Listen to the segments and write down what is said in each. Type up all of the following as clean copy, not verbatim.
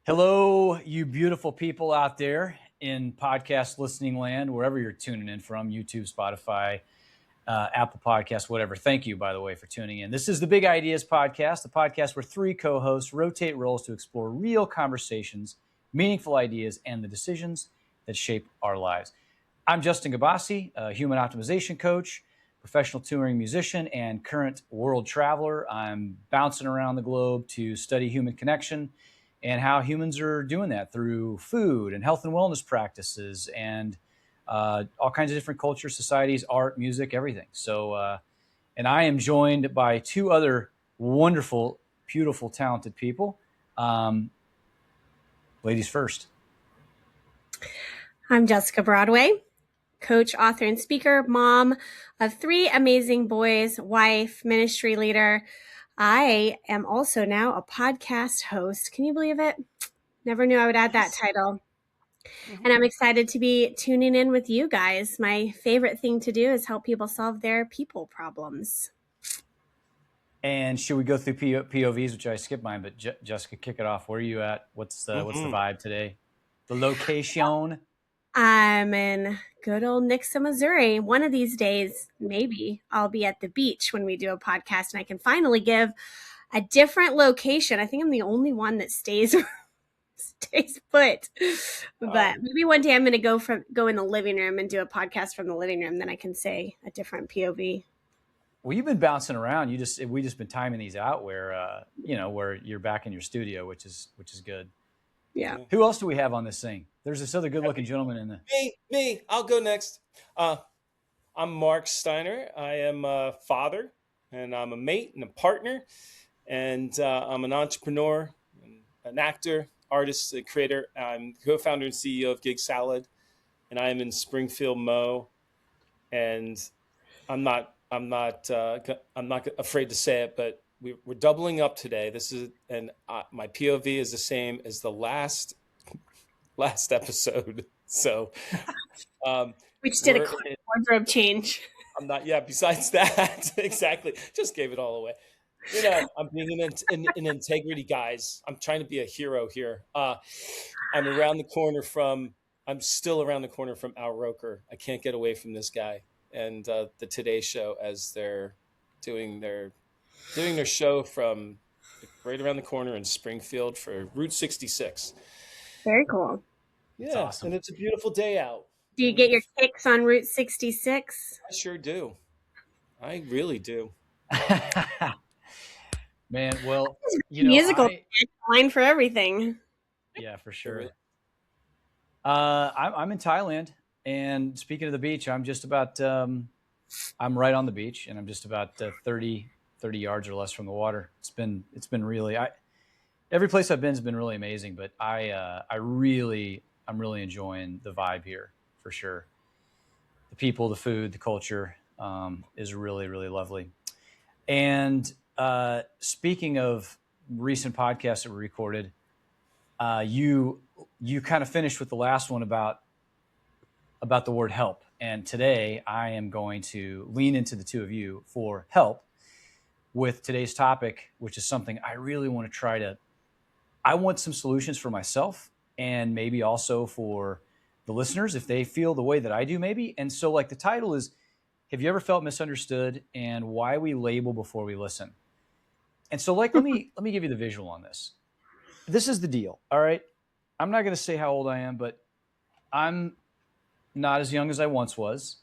Hello, you beautiful people out there in podcast listening land, wherever you're tuning in from, YouTube, Spotify, Apple Podcasts, whatever. Thank you, by the way, for tuning in. This is the Big Ideas Podcast, the podcast where three co-hosts rotate roles to explore real conversations, meaningful ideas, and the decisions that shape our lives. I'm Justin Gabassi, a human optimization coach, professional touring musician, and current world traveler. I'm bouncing around the globe to study human connection and how humans are doing that through food and health and wellness practices and all kinds of different cultures, societies, art, music, everything. So, and I am joined by two other wonderful, beautiful, talented people. Ladies first. I'm Jessica Broadway, coach, author, and speaker, mom of three amazing boys, wife, ministry leader. I am also now a podcast host. Can you believe it? Never knew I would add that title. And I'm excited to be tuning in with you guys. My favorite thing to do is help people solve their people problems. And should we go through POVs, which I skipped mine, but Jessica, kick it off. Where are you at? What's the vibe today? The location? I'm in good old Nixa, Missouri. One of these days, maybe I'll be at the beach when we do a podcast and I can finally give a different location. I think I'm the only one that stays put. But maybe one day I'm going to go in the living room and do a podcast from the living room. Then I can say a different POV. Well, you've been bouncing around. We just been timing these out where where you're back in your studio, which is good. Yeah. Who else do we have on this thing? There's this other good-looking gentleman in the. Me. I'll go next. I'm Mark Steiner. I am a father, and I'm a mate and a partner, and I'm an entrepreneur, an actor, artist, a creator. I'm co-founder and CEO of Gig Salad, and I am in Springfield, Mo. And I'm not afraid to say it, but we're doubling up today. My POV is the same as the last episode. So, we just did a wardrobe change. I'm not. Yeah. Besides that, exactly. Just gave it all away. I'm being an integrity, guys. I'm trying to be a hero here. I'm still around the corner from Al Roker. I can't get away from this guy and the Today Show as they're doing their show from right around the corner in Springfield for Route 66. Very cool. Yeah, awesome. And it's a beautiful day out. Do you get your kicks on Route 66? I sure do. I really do. Man, well, musical line for everything. Yeah, for sure. I'm in Thailand, and speaking of the beach, I'm just about I'm right on the beach, and I'm just about 30 yards or less from the water. It's been really every place I've been has been really amazing, but I'm really enjoying the vibe here for sure. The people, the food, the culture is really, really lovely. And speaking of recent podcasts that were recorded, you kind of finished with the last one about the word help. And today I am going to lean into the two of you for help with today's topic, which is something I really want to I want some solutions for myself and maybe also for the listeners if they feel the way that I do maybe. And so like the title is, have you ever felt misunderstood and why we label before we listen? And so like, let me give you the visual on this. This is the deal. All right. I'm not going to say how old I am, but I'm not as young as I once was.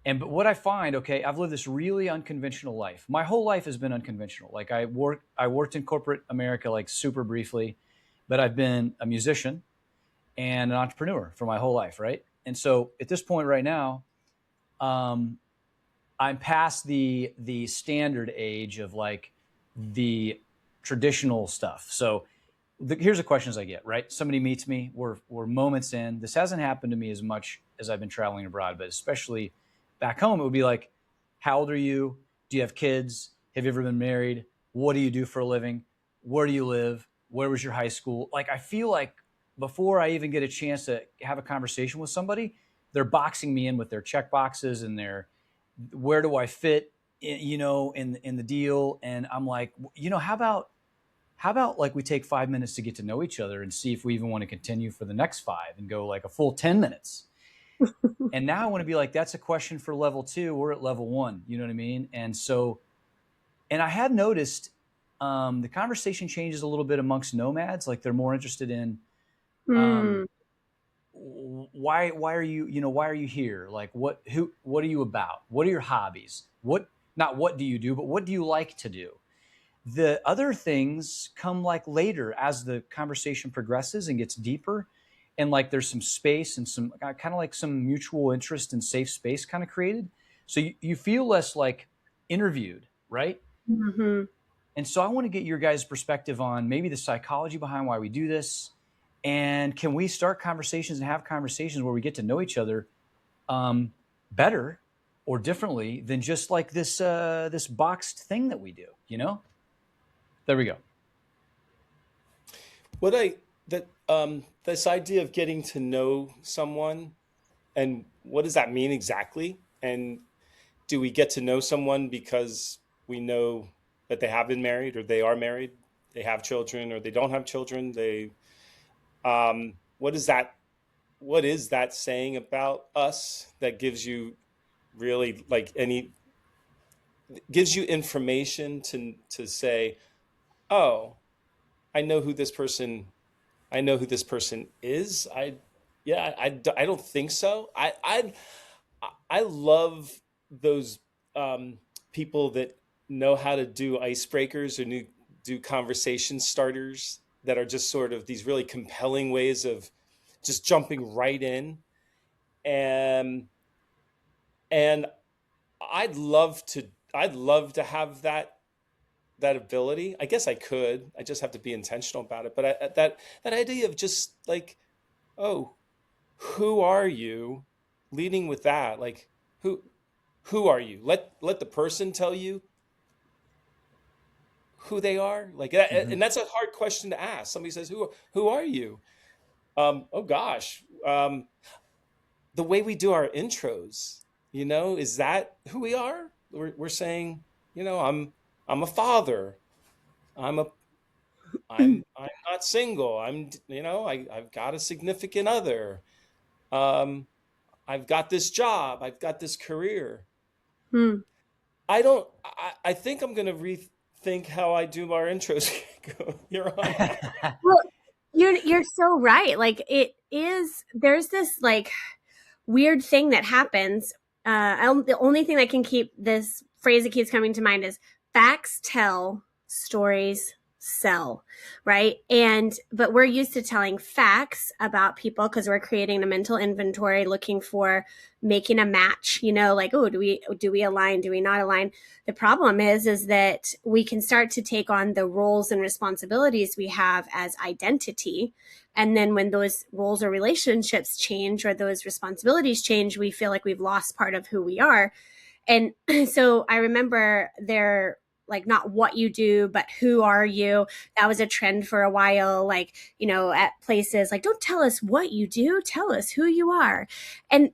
But what I find, okay, I've lived this really unconventional life. My whole life has been unconventional. Like I worked in corporate America, like super briefly, but I've been a musician and an entrepreneur for my whole life. Right. And so at this point right now, I'm past the standard age of like the traditional stuff. So here's the questions I get, right? Somebody meets me, we're moments in. This hasn't happened to me as much as I've been traveling abroad, but especially back home, it would be like, how old are you? Do you have kids? Have you ever been married? What do you do for a living? Where do you live? Where was your high school? Like, I feel like before I even get a chance to have a conversation with somebody, they're boxing me in with their checkboxes and where do I fit, in the deal? And I'm like, how how about like we take 5 minutes to get to know each other and see if we even want to continue for the next 5 and go like a full 10 minutes. And now I want to be like, that's a question for level 2. We're at level 1. You know what I mean? And so, and I have noticed the conversation changes a little bit amongst nomads. Like they're more interested in why are you here? Like what are you about? What are your hobbies? Not what do you do, but what do you like to do? The other things come like later as the conversation progresses and gets deeper, and like there's some space and some kind of like some mutual interest and safe space kind of created. So you feel less like interviewed, right? Mm-hmm. And so I want to get your guys' perspective on maybe the psychology behind why we do this. And can we start conversations and have conversations where we get to know each other better or differently than just like this boxed thing that we do, you know? There we go. This idea of getting to know someone, and what does that mean exactly? And do we get to know someone because we know that they have been married, or they are married, they have children, or they don't have children? What is that saying about us that gives you really gives you information to say, oh, I know who this person is. I don't think so. I love those people that know how to do icebreakers or do conversation starters that are just sort of these really compelling ways of just jumping right in. And I'd love to have that ability. I guess I could. I just have to be intentional about it. But that idea of just like, oh, who are you? Leading with that, like, who are you? Let the person tell you who they are. Like that, and that's a hard question to ask. Somebody says, "Who are you?" Oh gosh, the way we do our intros, is that who we are? We're saying, I'm a father. I'm not single. I've got a significant other. I've got this job. I've got this career. I don't. I think I'm going to rethink how I do our intros. You're on. Well, you're so right. Like it is. There's this like weird thing that happens. The only thing that can keep this phrase that keeps coming to mind is facts tell, stories sell, right? But we're used to telling facts about people because we're creating a mental inventory, looking for making a match, like, oh, do we align? Do we not align? The problem is that we can start to take on the roles and responsibilities we have as identity. And then when those roles or relationships change or those responsibilities change, we feel like we've lost part of who we are. And so I remember like not what you do, but who are you? That was a trend for a while. Like, at places like, don't tell us what you do, tell us who you are. And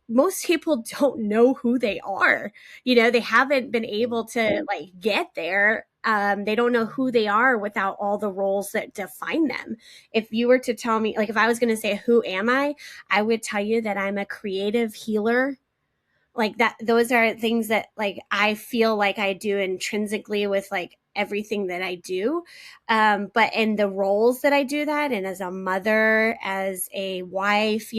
most people don't know who they are. They haven't been able to like get there. They don't know who they are without all the roles that define them. If you were to tell me, like, if I was going to say, who am I would tell you that I'm a creative healer. Like that, those are things that like I feel like I do intrinsically with like everything that I do. But in the roles that I do that, and as a mother, as a wife,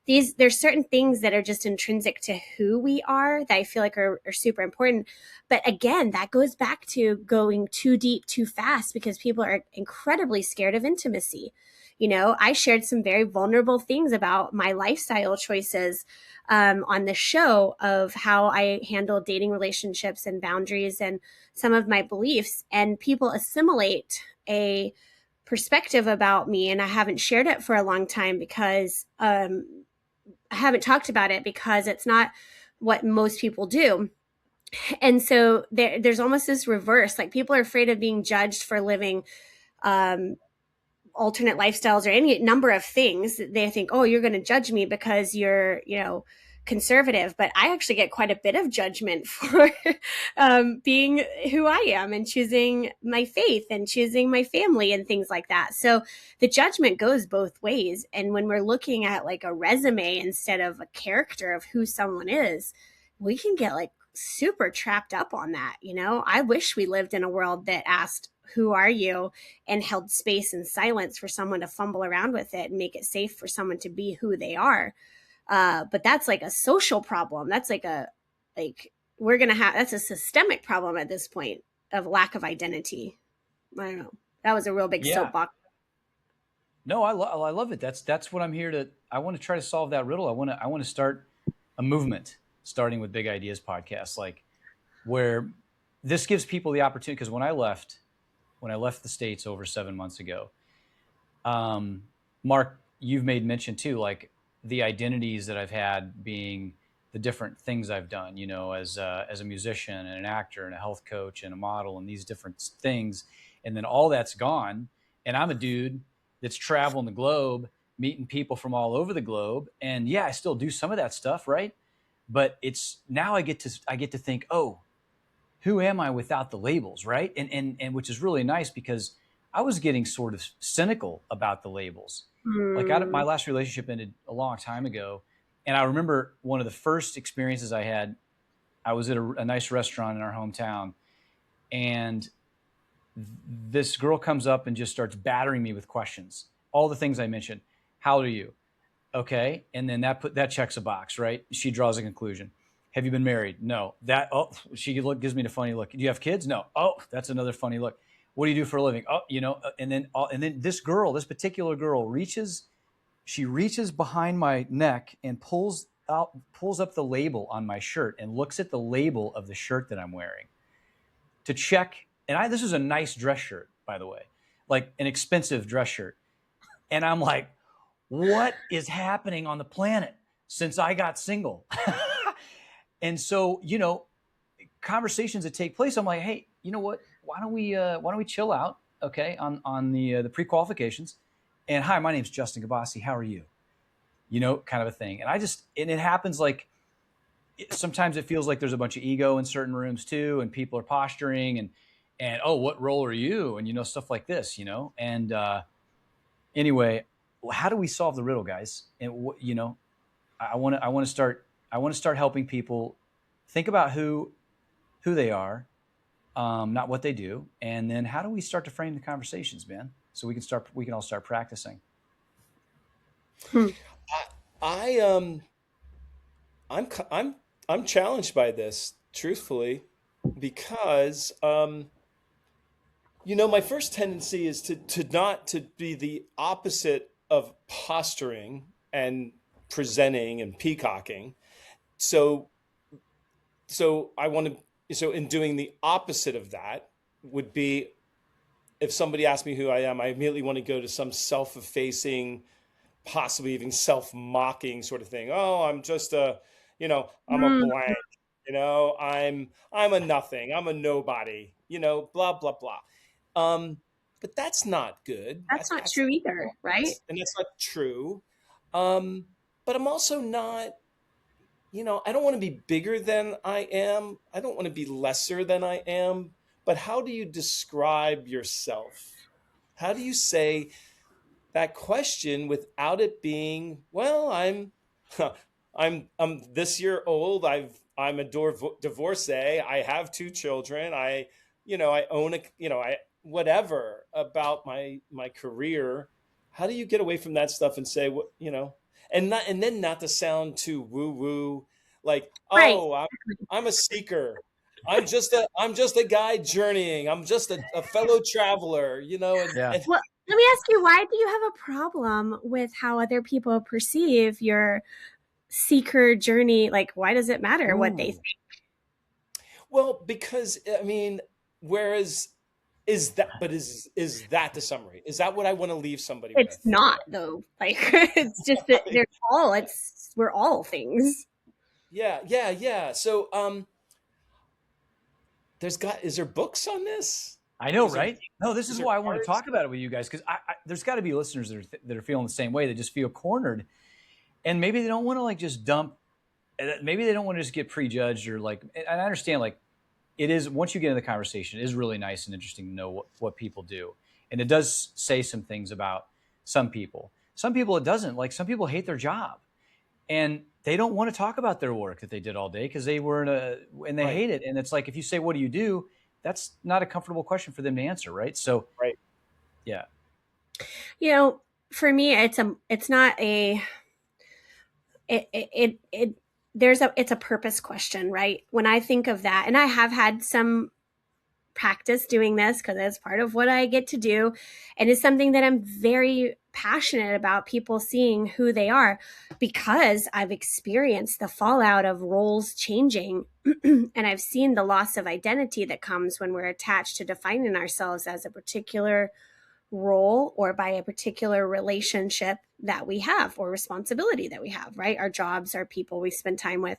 there's certain things that are just intrinsic to who we are that I feel like are super important. But again, that goes back to going too deep, too fast, because people are incredibly scared of intimacy. I shared some very vulnerable things about my lifestyle choices on the show of how I handle dating relationships and boundaries and some of my beliefs. And people assimilate a perspective about me. And I haven't shared it for a long time because I haven't talked about it because it's not what most people do. And so there's almost this reverse, like people are afraid of being judged for living alternate lifestyles or any number of things. They think, oh, you're going to judge me because you're conservative, but I actually get quite a bit of judgment for being who I am and choosing my faith and choosing my family and things like that. So the judgment goes both ways. And when we're looking at like a resume instead of a character of who someone is, we can get like super trapped up on that. I wish we lived in a world that asked, who are you, and held space and silence for someone to fumble around with it and make it safe for someone to be who they are. But that's like a social problem. That's that's a systemic problem at this point of lack of identity. I don't know. That was a real big soapbox. No, I love it. That's what I'm here to. I want to try to solve that riddle. I want to start a movement, starting with Big Ideas podcast, like where this gives people the opportunity. Because when I left the States over 7 months ago, Mark, you've made mention too, like the identities that I've had being the different things I've done, as a musician and an actor and a health coach and a model and these different things. And then all that's gone. And I'm a dude that's traveling the globe, meeting people from all over the globe. And yeah, I still do some of that stuff. Right. But it's now I get to think, oh, who am I without the labels? Right. And which is really nice because I was getting sort of cynical about the labels. Like my last relationship ended a long time ago. And I remember one of the first experiences I had, I was at a nice restaurant in our hometown, and this girl comes up and just starts battering me with questions. All the things I mentioned. How old are you? Okay. And then that checks a box, right? She draws a conclusion. Have you been married? No. She gives me the funny look. Do you have kids? No. Oh, that's another funny look. What do you do for a living? Oh, and then this particular girl reaches behind my neck and pulls up the label on my shirt and looks at the label of the shirt that I'm wearing to check. And this is a nice dress shirt, by the way, like an expensive dress shirt. And I'm like, what is happening on the planet since I got single? And so, conversations that take place, I'm like, hey, you know what? Why don't we chill out, okay, on the pre-qualifications? And hi, my name's Justin Gabassi. How are you? Kind of a thing. And it happens like sometimes it feels like there's a bunch of ego in certain rooms too, and people are posturing and oh, what role are you? And stuff like this, And anyway, how do we solve the riddle, guys? And I want to start helping people think about who they are, not what they do, and then how do we start to frame the conversations, man? So we can all start practicing. I'm challenged by this, truthfully, because my first tendency is to be the opposite of posturing and presenting and peacocking. So in doing the opposite of that would be, if somebody asks me who I am, I immediately want to go to some self-effacing, possibly even self-mocking sort of thing. Oh, I'm just I'm a blank, I'm a nothing, I'm a nobody, blah, blah, blah. But that's not good. That's not true either, right? And that's not true. But I'm also not, I don't want to be bigger than I am. I don't want to be lesser than I am. But how do you describe yourself? How do you say that question without it being, well, I'm this year old. I'm a divorcee. I have 2 children. I own whatever about my career. How do you get away from that stuff and say, and then not to sound too woo woo, like, right. Oh, I'm a seeker. I'm just a guy journeying. I'm just a fellow traveler, Yeah. Well, let me ask you, why do you have a problem with how other people perceive your seeker journey? Like, why does it matter what they think? Well, because is that the summary? Is that what I want to leave somebody with? It's not, though. Like, it's just that we're all things. Yeah. So, is there books on this? I know, right? No, this is why I want to talk about it with you guys, because there's got to be listeners that are feeling the same way. They just feel cornered, and maybe they don't want to like just dump maybe they don't want to just get prejudged or like, and I understand like it is, once you get into the conversation, it is really nice and interesting to know what people do. And it does say some things about some people. Some people it doesn't. Like some people hate their job and they don't want to talk about their work that they did all day because they were in a, and they Right. hate it. And it's like, if you say, what do you do? That's not a comfortable question for them to answer. Right. So, Right. yeah. For me, it's not a, it it's a purpose question, right? When I think of that, and I have had some practice doing this because it's part of what I get to do. And it's something that I'm very passionate about, people seeing who they are, because I've experienced the fallout of roles changing and I've seen the loss of identity that comes when we're attached to defining ourselves as a particular role or by a particular relationship that we have or responsibility that we have, right? Our jobs, our people we spend time with.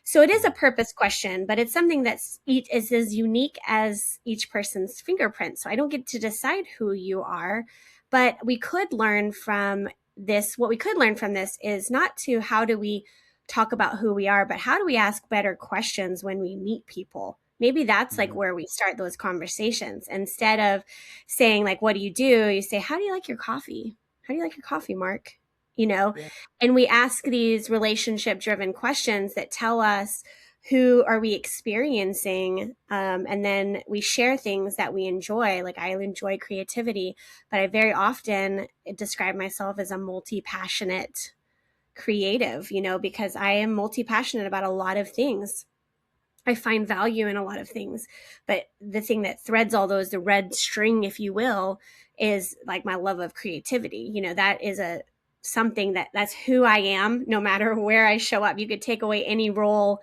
So it is a purpose question, but it's something that's is as unique as each person's fingerprint. So I don't get to decide who you are, but we could learn from this. What we could learn from this is not to how do we talk about who we are, but how do we ask better questions when we meet people? Maybe that's like Mhm. where we start those conversations. Instead of saying like, what do? You say, how do you like your coffee? How do you like your coffee, Mark? You know, Yeah. and we ask these relationship driven questions that tell us who are we experiencing, and then we share things that we enjoy. Like I enjoy creativity, but I very often describe myself as a multi-passionate creative, because I am multi-passionate about a lot of things. I find value in a lot of things, but the thing that threads all those, the red string, if you will, is like my love of creativity. That is something that's who I am, no matter where I show up. You could take away any role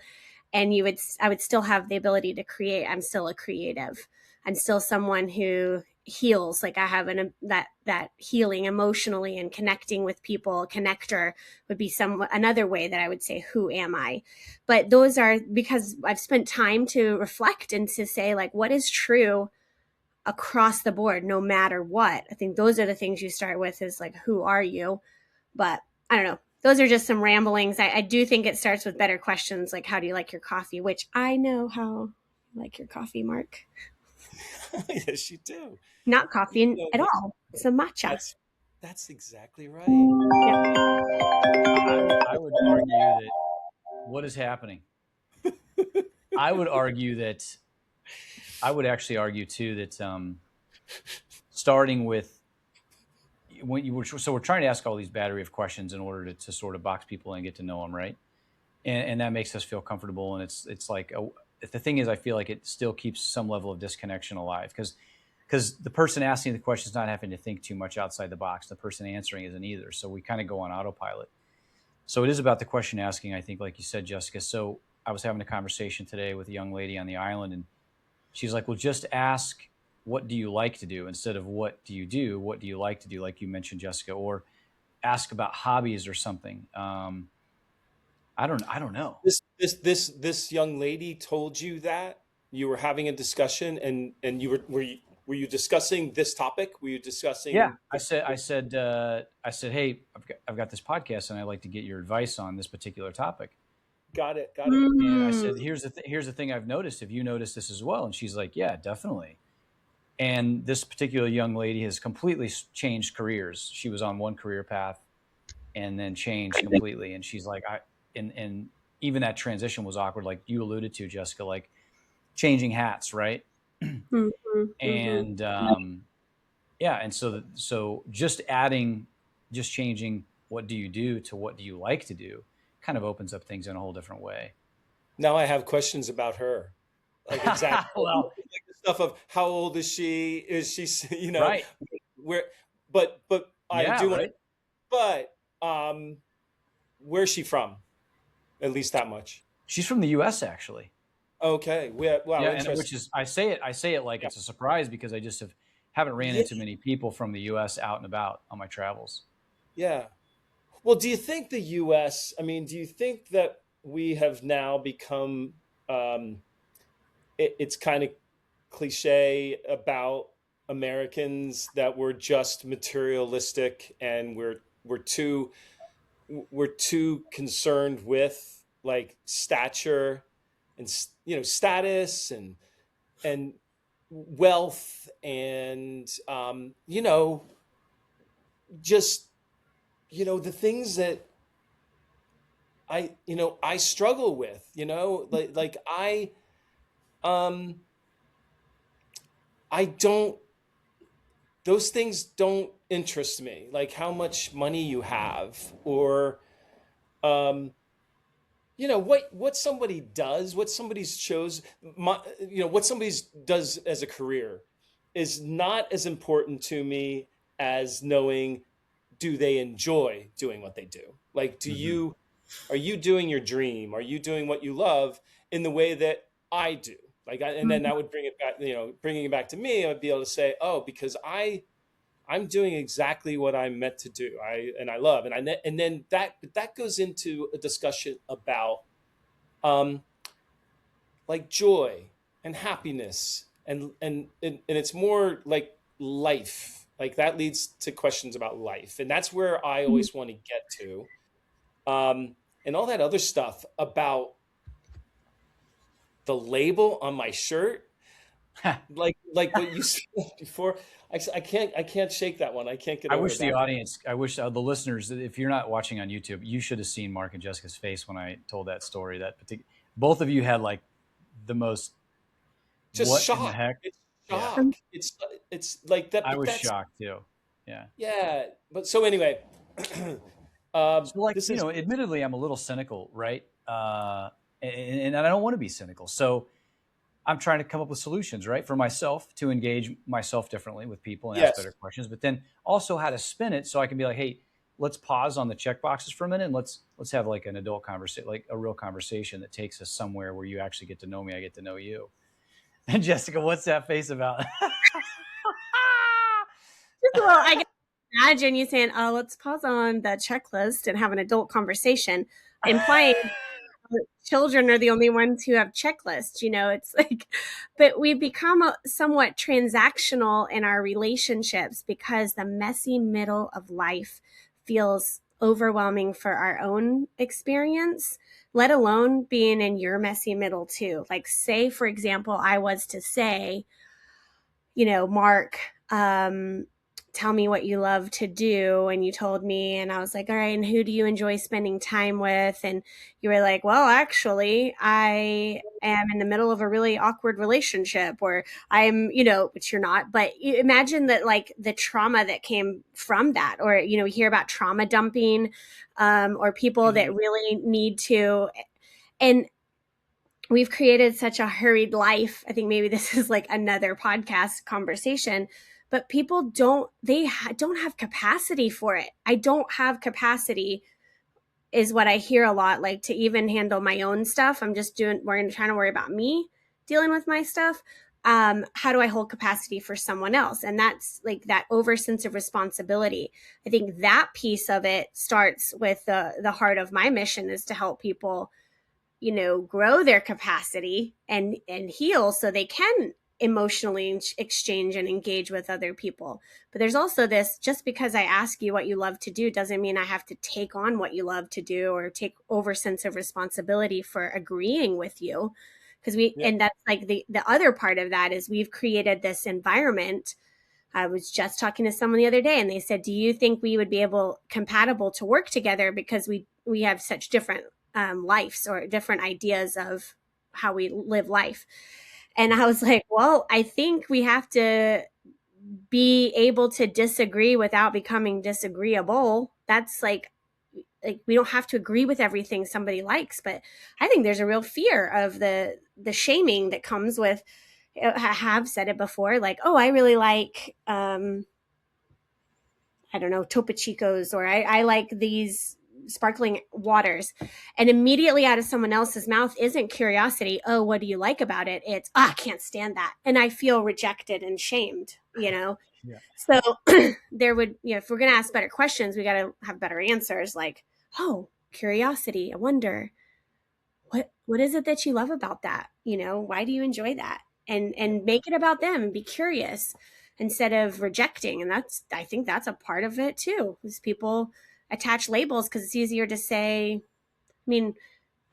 and I would still have the ability to create. I'm still a creative. I'm still someone who heals. Like I have that healing emotionally and connecting with people. Connector would be another way that I would say, who am I? But those are because I've spent time to reflect and to say like, what is true across the board, no matter what. I think those are the things you start with, is like, who are you? But I don't know. Those are just some ramblings. I do think it starts with better questions like, how do you like your coffee? Which I know how you like your coffee, Mark. Yes, you do. Not You coffee know at that. all. It's a matcha. That's exactly right. Yep. I would argue that what is happening. I would argue that I would actually argue too that starting with when you were, so we're trying to ask all these battery of questions in order to sort of box people and get to know them, right? And that makes us feel comfortable. And it's like the thing is, I feel like it still keeps some level of disconnection alive because the person asking the question is not having to think too much outside the box. The person answering isn't either. So we kind of go on autopilot. So it is about the question asking, I think, like you said, Jessica. So I was having a conversation today with a young lady on the island, and she's like, well, just ask, what do you like to do, instead of what do you do? What do you like to do? Like you mentioned, Jessica, or ask about hobbies or something. I don't know. This young lady told you that you were having a discussion, and were you discussing this topic? Were you Yeah, discussing I the said, hey, I've got this podcast, and I'd like to get your advice on this particular topic. got it. And I Mm. said, here's the thing I've noticed. Have you noticed this as well? And she's like, yeah, definitely. And this particular young lady has completely changed careers. She was on one career path and then changed completely. And she's like, and even that transition was awkward, like you alluded to, Jessica, like changing hats, right? Mhm, mhm. And yeah, and so just changing what do you do to what do you like to do kind of opens up things in a whole different way. Now I have questions about her, like exactly Well, like the stuff of how old is she? Is she right. where? But I Yeah, do want to. right. But where's she from? At least that much. She's from the US actually. Okay. Wow. Yeah, and Interesting. which is I say it like Yeah. it's a surprise because I just haven't ran Yeah. into many people from the US out and about on my travels. Yeah. Well, do you think the U.S. I mean, do you think that we have now become? Um, it's kind of cliche about Americans that we're just materialistic and we're too concerned with. like stature and status and wealth and just the things that I struggle with, like um I don't those things don't interest me, like how much money you have, or um what somebody does, what somebody's chose, what somebody's does as a career is not as important to me as knowing, do they enjoy doing what they do? Like, Mm-hmm. are you doing your dream? Are you doing what you love in the way that I do? And then that would bring it back, bringing it back to me. I would be able to say, oh, because I'm doing exactly what I'm meant to do. I love, and then that goes into a discussion about um, like joy and happiness, and it's more like life. Like that leads to questions about life, and that's where I always want to get to. And all that other stuff about the label on my shirt, like what you said before. I can't shake that one. I can't get I over wish the that. audience, I wish the listeners, if you're not watching on YouTube, you should have seen Mark and Jessica's face when I told that story. That particular, both of you had like the most, Just what in the shock. heck? It's Yeah, shock. It's like that, I but was that's shocked too. Yeah. yeah. But so anyway, So, like, this is admittedly, I'm a little cynical, right? And I don't want to be cynical. So I'm trying to come up with solutions, right, for myself to engage myself differently with people and ask yes. better questions, but then also how to spin it so I can be like, hey, let's pause on the checkboxes for a minute and let's have like an adult conversation, like a real conversation that takes us somewhere where you actually get to know me, I get to know you. And Jessica, what's that face about? Well, I can imagine you saying, "Oh, let's pause on the checklist and have an adult conversation," implying children are the only ones who have checklists. It's like, but we've become somewhat transactional in our relationships because the messy middle of life feels overwhelming for our own experience, let alone being in your messy middle too. Like, say, for example, I was to say, Mark, tell me what you love to do. And you told me, and I was like, all right, and who do you enjoy spending time with? And you were like, well, actually, I am in the middle of a really awkward relationship, or I'm, which you're not, but you imagine that, like, the trauma that came from that, or, we hear about trauma dumping, or people that Mhm. really need to, and we've created such a hurried life. I think maybe this is like another podcast conversation, but people don't have capacity for it. I don't have capacity is what I hear a lot, like, to even handle my own stuff. We're trying to worry about me dealing with my stuff. How do I hold capacity for someone else? And that's like that over sense of responsibility. I think that piece of it starts with the heart of my mission is to help people, grow their capacity and heal so they can emotionally exchange and engage with other people. But there's also this, just because I ask you what you love to do doesn't mean I have to take on what you love to do or take over sense of responsibility for agreeing with you. Yeah. And that's like the other part of that is we've created this environment. I was just talking to someone the other day and they said, do you think we would be compatible to work together because we have such different lives or different ideas of how we live life? And I was like, well, I think we have to be able to disagree without becoming disagreeable. That's like we don't have to agree with everything somebody likes, but I think there's a real fear of the shaming that comes with, I have said it before, like, oh, I really like I don't know, Topo Chicos, or I like these sparkling waters. And immediately out of someone else's mouth isn't curiosity, oh, what do you like about it? It's, I can't stand that. And I feel rejected and shamed. Yeah. So there would, if we're going to ask better questions, we got to have better answers, like, oh, curiosity, I wonder, what is it that you love about that? Why do you enjoy that? And make it about them and be curious instead of rejecting. And I think that's a part of it too, is people attach labels because it's easier to say, I mean,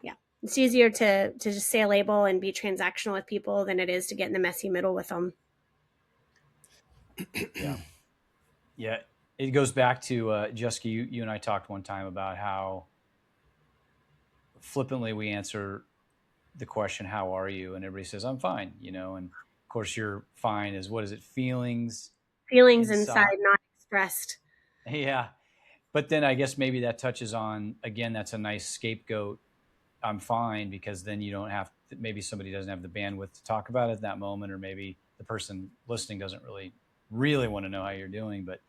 yeah. It's easier to just say a label and be transactional with people than it is to get in the messy middle with them. Yeah. Yeah. It goes back to Jessica, you and I talked one time about how flippantly we answer the question, how are you? And everybody says, I'm fine, and of course your fine is, what is it? Feelings Feelings inside. inside, not expressed. Yeah. But then I guess maybe that touches on, again, that's a nice scapegoat. I'm fine, because then you don't have to, maybe somebody doesn't have the bandwidth to talk about it at that moment, or maybe the person listening doesn't really want to know how you're doing. But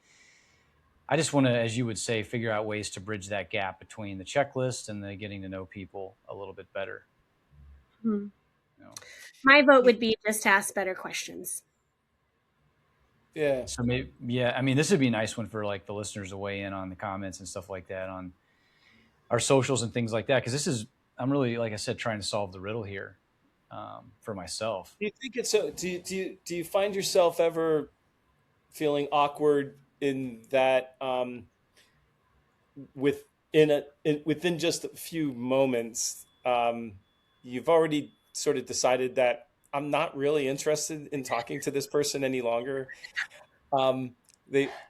I just want to, as you would say, figure out ways to bridge that gap between the checklist and the getting to know people a little bit better. Hmm. You know? My vote would be just to ask better questions. Yeah. So maybe, yeah, I mean, this would be a nice one for like the listeners to weigh in on the comments and stuff like that on our socials and things like that. Cause I'm really, like I said, trying to solve the riddle here for myself. Do you think it's so? Do you find yourself ever feeling awkward in that within just a few moments, you've already sort of decided that I'm not really interested in talking to this person any longer. Um,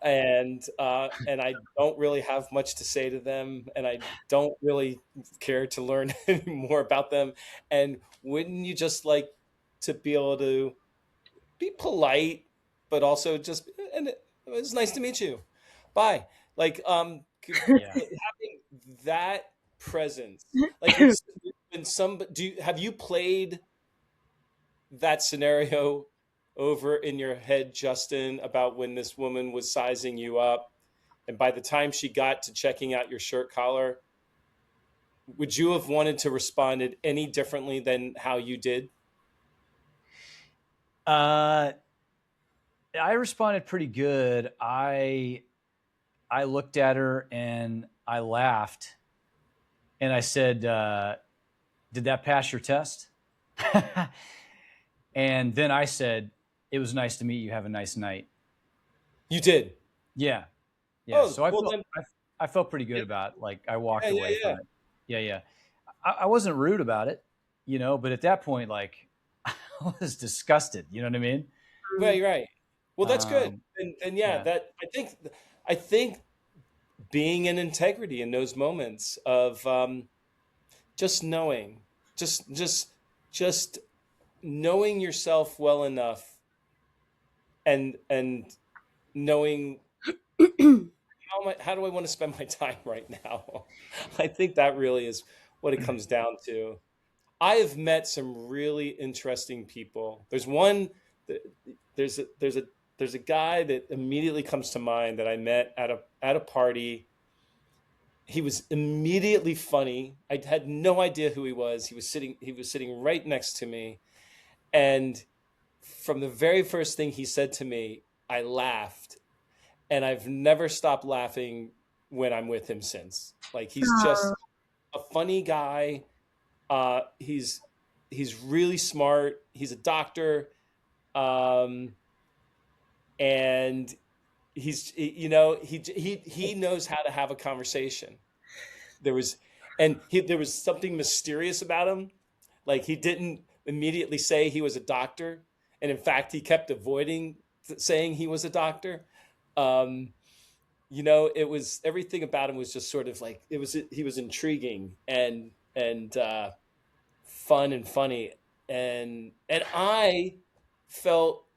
and I don't really have much to say to them, and I don't really care to learn any more about them. And wouldn't you just like to be able to be polite, but also just, and it was nice to meet you. Bye. Like, Yeah. having that presence, like when some, have you played that scenario over in your head, Justin, about when this woman was sizing you up, and by the time she got to checking out your shirt collar, would you have wanted to responded any differently than how you did? Uh, I responded pretty good. I looked at her and I laughed, and I said, "Did that pass your test?" And then I said, "It was nice to meet you. Have a nice night." You did. Yeah, yeah. Oh, So well then, I felt pretty good yeah, about, like, I walked yeah, away yeah, from it. Yeah, yeah. I wasn't rude about it, but at that point, like, I was disgusted. You know what I mean? right, right. Well, that's good. Um, And yeah, yeah, that I think being in integrity in those moments of just knowing, just just knowing yourself well enough, and knowing how do I want to spend my time right now. I think that really is what it comes down to. I have met some really interesting people. There's one that- there's a, there's a there's a guy that immediately comes to mind that I met at a party. He was immediately funny. I had no idea who he was. He was sitting right next to me, and from the very first thing he said to me, I laughed, and I've never stopped laughing when I'm with him since. Like, he's just a funny guy. He's really smart. He's a doctor, um, and he knows how to have a conversation. There was there was something mysterious about him. Like, he didn't immediately say he was a doctor, and in fact, he kept avoiding saying he was a doctor. Um, it was, everything about him was just sort of like, he was intriguing and fun and funny, and I felt,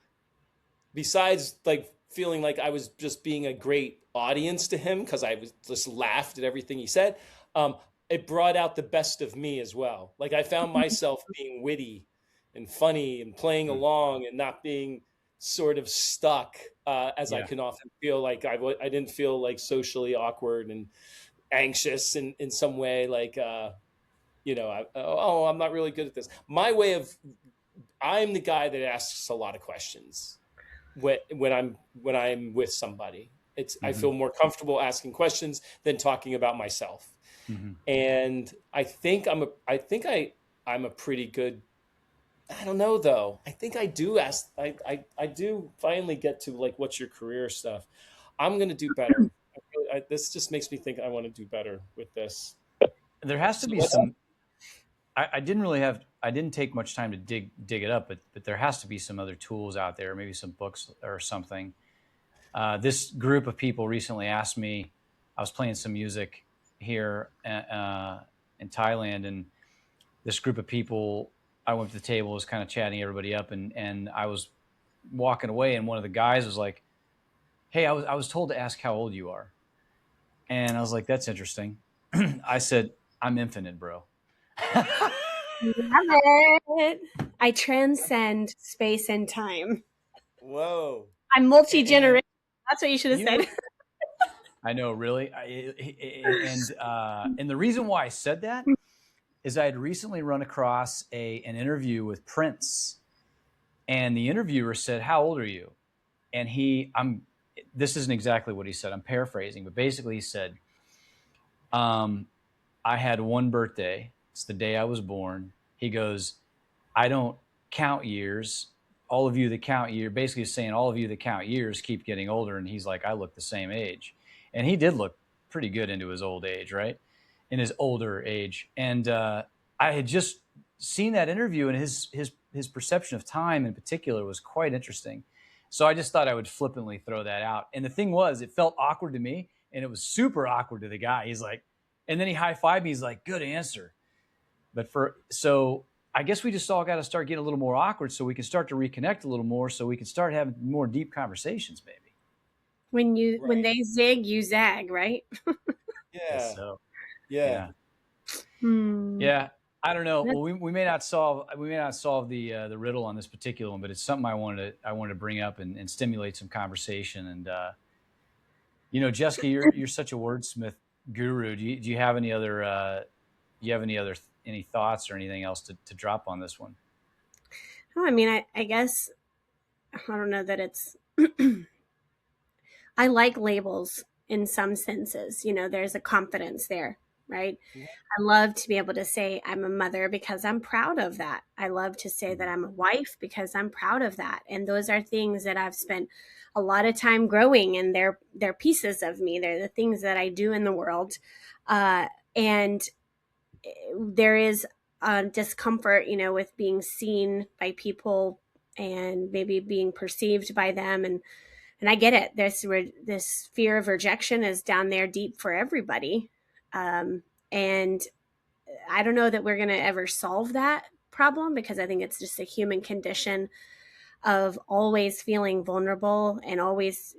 besides like feeling like I was just being a great audience to him because I was just laughed at everything he said. Um, it brought out the best of me as well. Like, I found myself being witty and funny and playing along and not being sort of stuck, as I yeah, can often feel like I didn't feel like socially awkward and anxious in some way. Like, I'm not really good at this. I'm the guy that asks a lot of questions when I'm with somebody. I hmm feel more comfortable asking questions than talking about myself. hmm And I'm a pretty good. I don't know though. I think I do ask. I do finally get to like, what's your career stuff. I'm gonna do better. This just makes me think I want to do better with this. there has to So be let's. some I didn't take much time to dig it up, but there has to be some other tools out there, maybe some books or something. This group of people recently asked me, I was playing some music here in Thailand, and this group of people, I went to the table, was kind of chatting everybody up, and I was walking away, and one of the guys was like, "Hey, I was told to ask how old you are," and I was like, "That's interesting." I said, "I'm infinite, bro." Love it. I transcend space and time. Whoa. I'm multi-generational. That's what you should have You said. know, I know, really, and the reason why I said that is I had recently run across an interview with Prince, and the interviewer said, "How old are you?" And this isn't exactly what he said. I'm paraphrasing, but basically he said, "I had one birthday. It's the day I was born." He goes, "I don't count years. All of you that count years," basically saying all of you that count years keep getting older. And he's like, "I look the same age," and he did look pretty good into his old age, right? In his older age, and I had just seen that interview, and his perception of time in particular was quite interesting. So I just thought I would flippantly throw that out. And the thing was, it felt awkward to me, and it was super awkward to the guy. He's like, and then he high-fived me. He's like, "Good answer." So I guess we just all got to start getting a little more awkward so we can start to reconnect a little more, so we can start having more deep conversations, maybe. When they zig, you zag, right? Yeah. So Yeah. yeah. I don't know. Well, we may not solve the riddle on this particular one, but it's something I wanted to bring up and stimulate some conversation. And Jessica, you're such a wordsmith guru. Do you have any other any thoughts or anything else to drop on this one? Oh, I mean, I guess I don't know that it's. I like labels in some senses. There's a confidence there, right? Yeah. I love to be able to say I'm a mother because I'm proud of that. I love to say that I'm a wife because I'm proud of that. And those are things that I've spent a lot of time growing, and they're pieces of me. They're the things that I do in the world. And there is discomfort, with being seen by people and maybe being perceived by them. And I get it. This fear of rejection is down there deep for everybody. And I don't know that we're going to ever solve that problem, because I think it's just a human condition of always feeling vulnerable and always,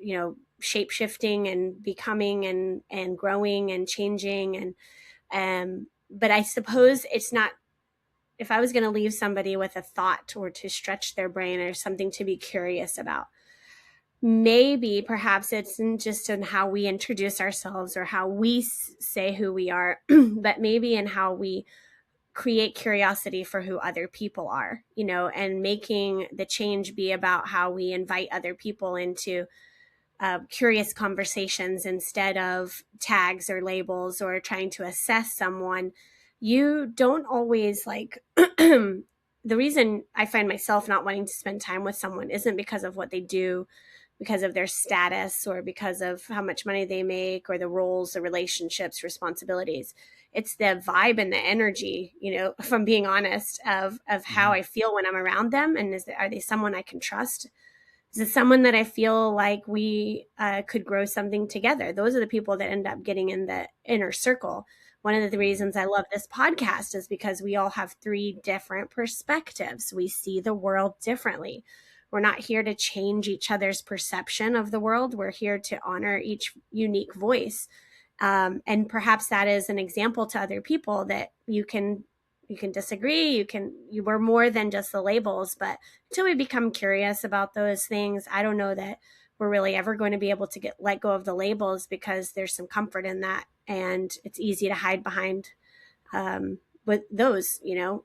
shape shifting and becoming and growing and changing. But I suppose it's not, if I was going to leave somebody with a thought or to stretch their brain or something to be curious about, maybe perhaps it's just in how we introduce ourselves or how we say who we are, but maybe in how we create curiosity for who other people are, and making the change be about how we invite other people into curious conversations instead of tags or labels or trying to assess someone. You don't always the reason I find myself not wanting to spend time with someone isn't because of what they do, because of their status, or because of how much money they make, or the roles, the relationships, responsibilities. It's the vibe and the energy, if I'm being honest, of how I feel when I'm around them. And are they someone I can trust? Is it someone that I feel like we could grow something together? Those are the people that end up getting in the inner circle. One of the reasons I love this podcast is because we all have 3 different perspectives. We see the world differently. We're not here to change each other's perception of the world. We're here to honor each unique voice. And perhaps that is an example to other people that you can disagree. You were more than just the labels, but until we become curious about those things, I don't know that we're really ever going to be able to let go of the labels, because there's some comfort in that, and it's easy to hide behind with those,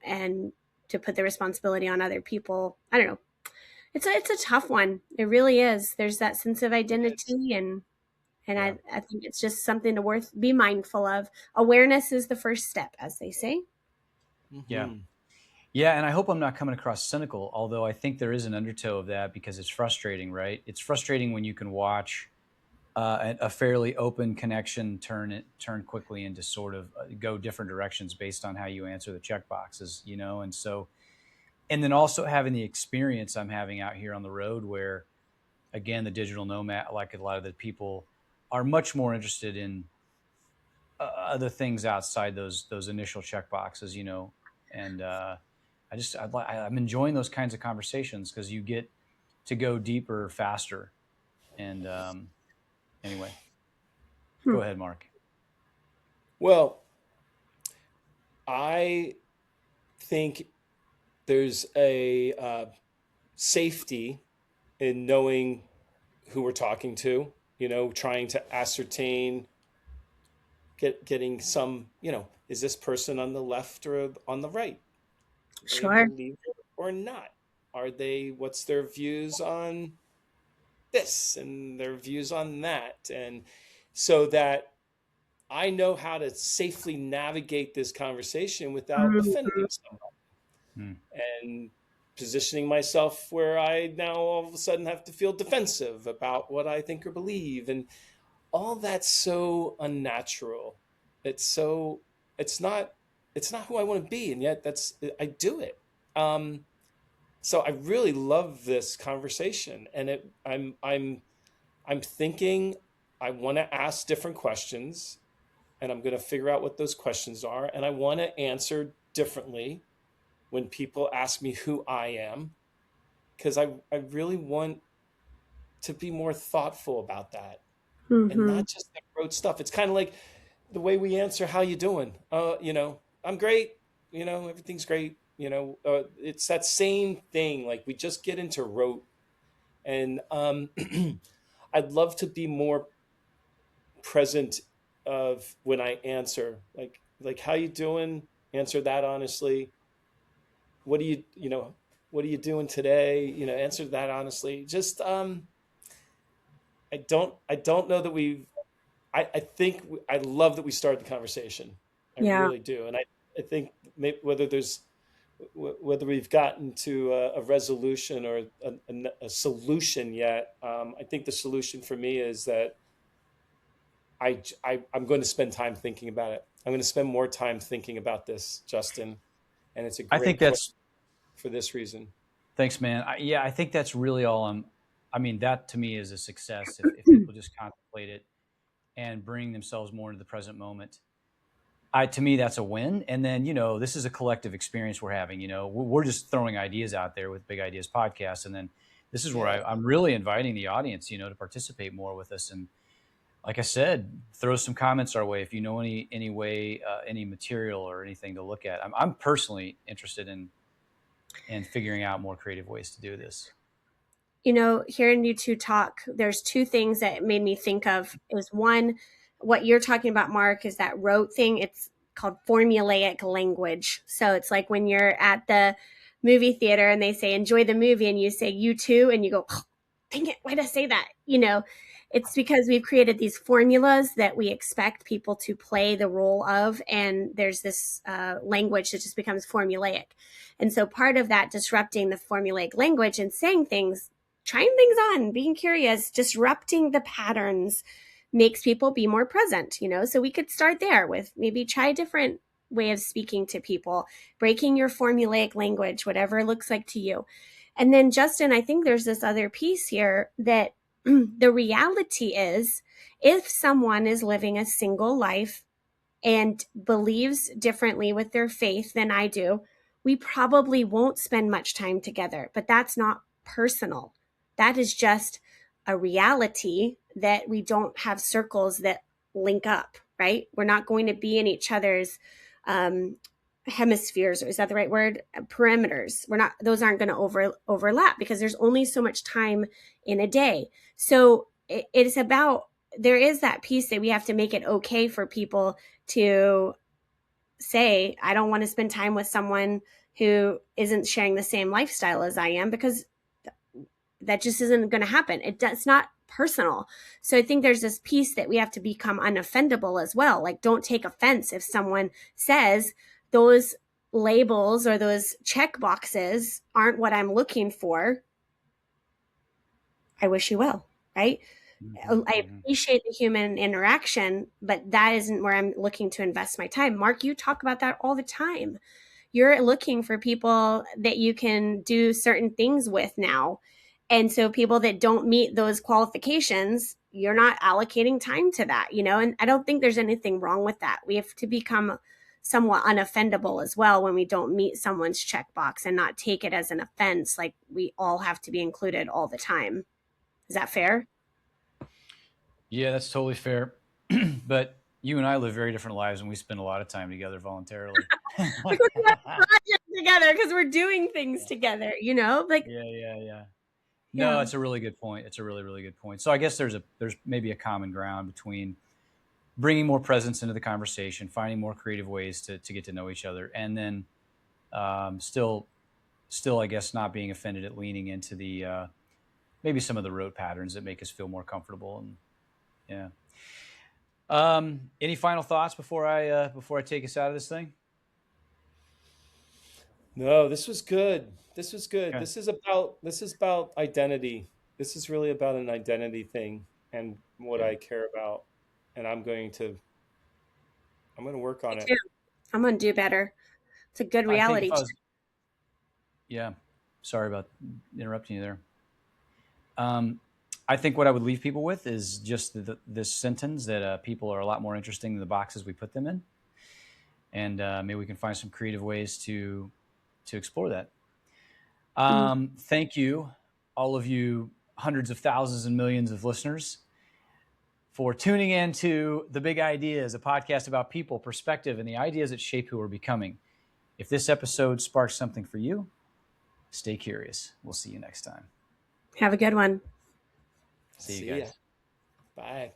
and to put the responsibility on other people. I don't know. It's a tough one. It really is. There's that sense of identity, and Yeah. I think it's just something to be mindful of. Awareness is the first step, as they say. Yeah. Yeah. And I hope I'm not coming across cynical, although I think there is an undertow of that, because it's frustrating, right? It's frustrating when you can watch a fairly open connection turn quickly into sort of go different directions based on how you answer the check boxes, and so, and then also having the experience I'm having out here on the road where, again, the digital nomad, like a lot of the people, are much more interested in other things outside those initial check boxes, and I'm enjoying those kinds of conversations because you get to go deeper faster. And anyway, go ahead, Mark. Well, I think there's a safety in knowing who we're talking to, trying to ascertain, getting some, is this person on the left or on the right? Are they a Sure. believer or not? What's their views on this and their views on that? And so that I know how to safely navigate this conversation without offending someone Hmm. and positioning myself where I now all of a sudden have to feel defensive about what I think or believe. And all that's so unnatural. It's not it's not who I want to be, and yet I do it. So I really love this conversation, and I'm thinking I want to ask different questions, and I'm going to figure out what those questions are, and I want to answer differently when people ask me who I am, because I really want to be more thoughtful about that and Mm-hmm. not just that rote stuff. It's kind of like the way we answer, "How you doing?" I'm great. Everything's great. It's that same thing. Like we just get into rote, and I'd love to be more present of when I answer, like "How you doing?" Answer that honestly. What do what are you doing today? Answer that honestly. Just I don't know that I think I love that we started the conversation. I Yeah. really do, and I think maybe whether we've gotten to a resolution or a solution yet. I think the solution for me is that I'm going to spend time thinking about it. I'm going to spend more time thinking about this, Justin, and it's a I think great question that's for this reason. Thanks, man. Yeah, I think that's really all I mean, that to me is a success if people just contemplate it and bring themselves more into the present moment. To me, that's a win. And then, this is a collective experience we're having. We're just throwing ideas out there with Big Ideas Podcast. And then this is where Yeah. I'm really inviting the audience, to participate more with us. And like I said, throw some comments our way if you know any way, any material or anything to look at. I'm personally interested in figuring out more creative ways to do this. Hearing you two talk, there's two things that made me think of. Is one, what you're talking about, Mark, is that rote thing. It's called formulaic language. So it's like when you're at the movie theater and they say enjoy the movie and you say you too and you go, oh, dang it, why did I say that? It's because we've created these formulas that we expect people to play the role of, and there's this language that just becomes formulaic. And so part of that disrupting the formulaic language and saying things, trying things on, being curious, disrupting the patterns makes people be more present, So we could start there with maybe try a different way of speaking to people, breaking your formulaic language, whatever it looks like to you. And then, Justin, I think there's this other piece here that the reality is if someone is living a single life and believes differently with their faith than I do, we probably won't spend much time together. But that's not personal. That is just a reality that we don't have circles that link up, right? We're not going to be in each other's hemispheres, or is that the right word? Perimeters. Those aren't going to overlap because there's only so much time in a day. So it is about, there is that piece that we have to make it okay for people to say, I don't want to spend time with someone who isn't sharing the same lifestyle as I am, because that just isn't going to happen. It's not personal. So I think there's this piece that we have to become unoffendable as well. Like, don't take offense if someone says those labels or those check boxes aren't what I'm looking for. I wish you well, right? Mm-hmm, I mm-hmm. appreciate the human interaction, but that isn't where I'm looking to invest my time. Mark, you talk about that all the time. You're looking for people that you can do certain things with now. And so people that don't meet those qualifications, you're not allocating time to that, and I don't think there's anything wrong with that. We have to become somewhat unoffendable as well when we don't meet someone's checkbox and not take it as an offense. Like we all have to be included all the time. Is that fair? Yeah, that's totally fair. But you and I live very different lives, and we spend a lot of time together voluntarily. Like we're doing projects together because we're doing things together, like Yeah. No, yeah. it's a really good point. It's a really, really good point. So I guess there's maybe a common ground between bringing more presence into the conversation, finding more creative ways to get to know each other, and then still, I guess, not being offended at leaning into the maybe some of the rote patterns that make us feel more comfortable. And yeah. Any final thoughts before I take us out of this thing? No, this was good. This was good. Okay. This is about identity. This is really about an identity thing and what Yeah. I care about. And I'm going to work Me on it. too. I'm gonna do better. It's a good I think if reality I check. was, yeah, sorry about interrupting you there. I think what I would leave people with is just this sentence that people are a lot more interesting than the boxes we put them in, and maybe we can find some creative ways to explore that. Mm. Thank you, all of you hundreds of thousands and millions of listeners, for tuning in to The Big Ideas, a podcast about people, perspective, and the ideas that shape who we're becoming. If this episode sparks something for you, stay curious. We'll see you next time. Have a good one. See you See ya. guys. Bye.